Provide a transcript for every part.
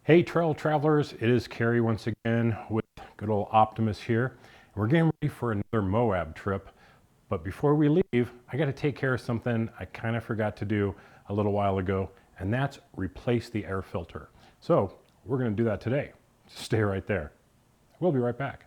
Hey trail travelers, it is Kerry once again with good old Optimus here. We're getting ready for another Moab trip, but before we leave, I got to take care of something I kind of forgot to do a little while ago, and that's replace the air filter. So we're going to do that today. Stay right there. We'll be right back.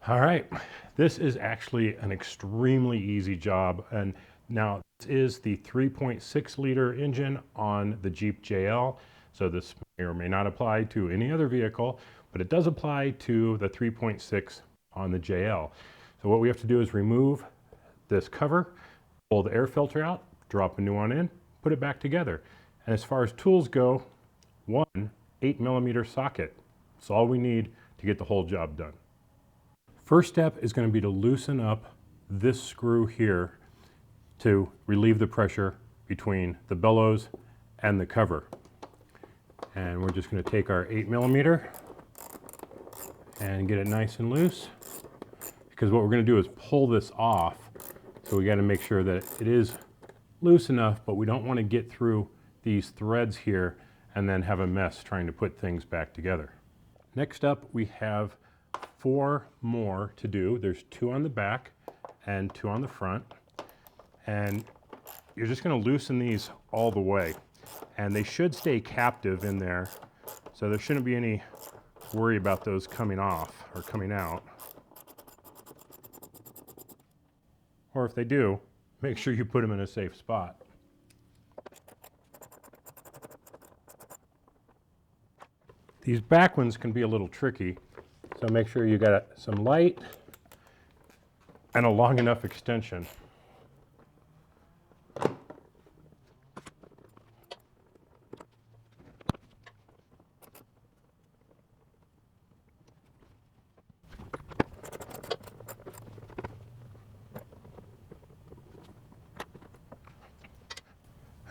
All right, this is actually an extremely easy job, and now this is the 3.6 liter engine on the Jeep JL, so this may or may not apply to any other vehicle, but it does apply to the 3.6 on the JL. So what we have to do is remove this cover, pull the air filter out, drop a new one in, put it back together. And as far as tools go, one 8mm socket. That's all we need to get the whole job done. First step is going to be to loosen up this screw here to relieve the pressure between the bellows and the cover. And we're just going to take our 8mm and get it nice and loose, because what we're going to do is pull this off. So we got to make sure that it is loose enough, but we don't want to get through these threads here and then have a mess trying to put things back together. Next up, we have 4 more to do. There's 2 on the back and 2 on the front, and you're just going to loosen these all the way, and they should stay captive in there, so there shouldn't be any worry about those coming off or coming out. Or if they do, make sure you put them in a safe spot. These back ones can be a little tricky, so make sure you got some light and a long enough extension.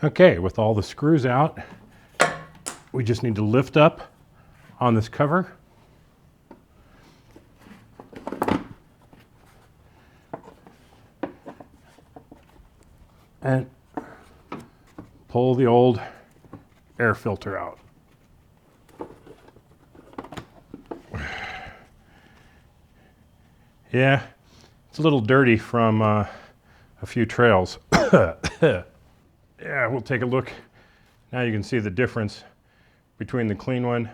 Okay, with all the screws out, we just need to lift up on this cover. And pull the old air filter out. Yeah, it's a little dirty from a few trails. Yeah, we'll take a look. Now you can see the difference between the clean one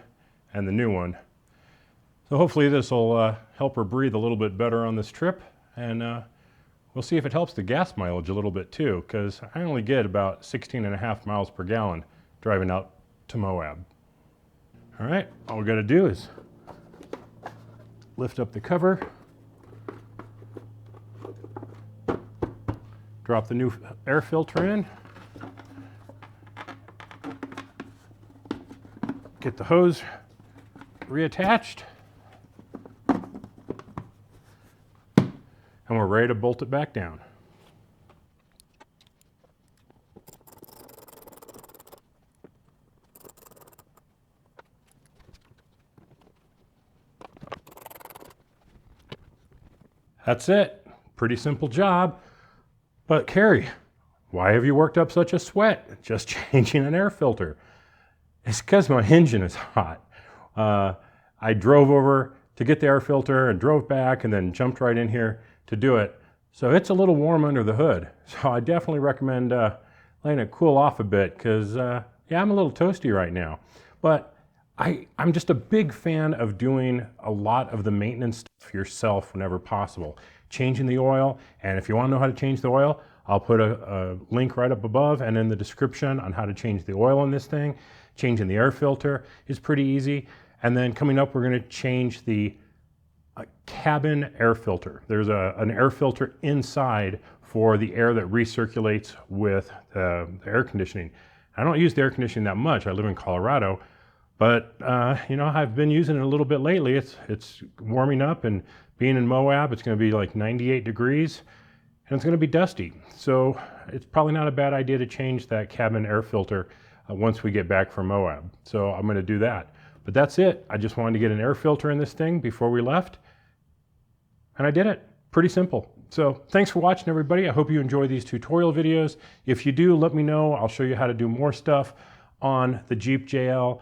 and the new one. So hopefully this will help her breathe a little bit better on this trip, and we'll see if it helps the gas mileage a little bit too, because I only get about 16.5 miles per gallon driving out to Moab. All right, all we got to do is lift up the cover, drop the new air filter in, get the hose reattached, and we're ready to bolt it back down. That's it. Pretty simple job. But Kerry, why have you worked up such a sweat just changing an air filter? It's because my engine is hot. I drove over to get the air filter and drove back and then jumped right in here to do it. So it's a little warm under the hood. So I definitely recommend letting it cool off a bit, because yeah, I'm a little toasty right now. But I'm just a big fan of doing a lot of the maintenance stuff yourself whenever possible. Changing the oil, and if you want to know how to change the oil, I'll put a link right up above and in the description on how to change the oil in this thing. Changing the air filter is pretty easy. And then coming up, we're going to change the cabin air filter. There's an air filter inside for the air that recirculates with the air conditioning. I don't use the air conditioning that much. I live in Colorado, but you know, I've been using it a little bit lately. It's warming up, and being in Moab, it's going to be like 98 degrees, and it's going to be dusty. So it's probably not a bad idea to change that cabin air filter once we get back from Moab. So I'm going to do that. But that's it. I just wanted to get an air filter in this thing before we left, and I did it. Pretty simple. So thanks for watching, everybody. I hope you enjoy these tutorial videos. If you do, let me know. I'll show you how to do more stuff on the Jeep JL.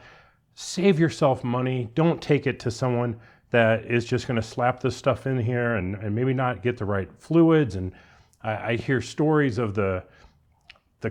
Save yourself money. Don't take it to someone that is just going to slap this stuff in here and maybe not get the right fluids. And I hear stories of the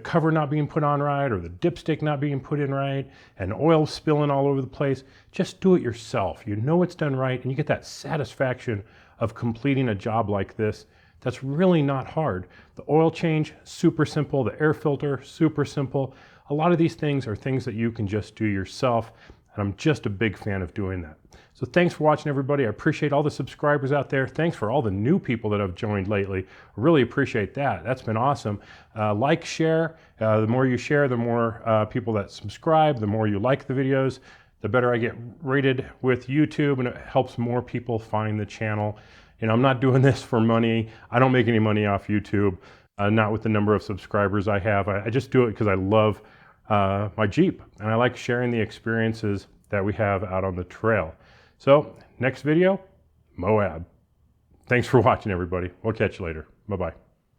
cover not being put on right, or the dipstick not being put in right, and oil spilling all over the place. Just do it yourself. You know it's done right, and you get that satisfaction of completing a job like this. That's really not hard. The oil change, super simple. The air filter, super simple. A lot of these things are things that you can just do yourself, and I'm just a big fan of doing that. So thanks for watching, everybody. I appreciate all the subscribers out there. Thanks for all the new people that have joined lately. I really appreciate that. That's been awesome. Like, share. The more you share, the more people that subscribe, the more you like the videos, the better I get rated with YouTube, and it helps more people find the channel. You know, I'm not doing this for money. I don't make any money off YouTube, not with the number of subscribers I have. I just do it because I love my Jeep, and I like sharing the experiences that we have out on the trail. So next video, Moab. Thanks for watching, everybody. We'll catch you later. Bye-bye.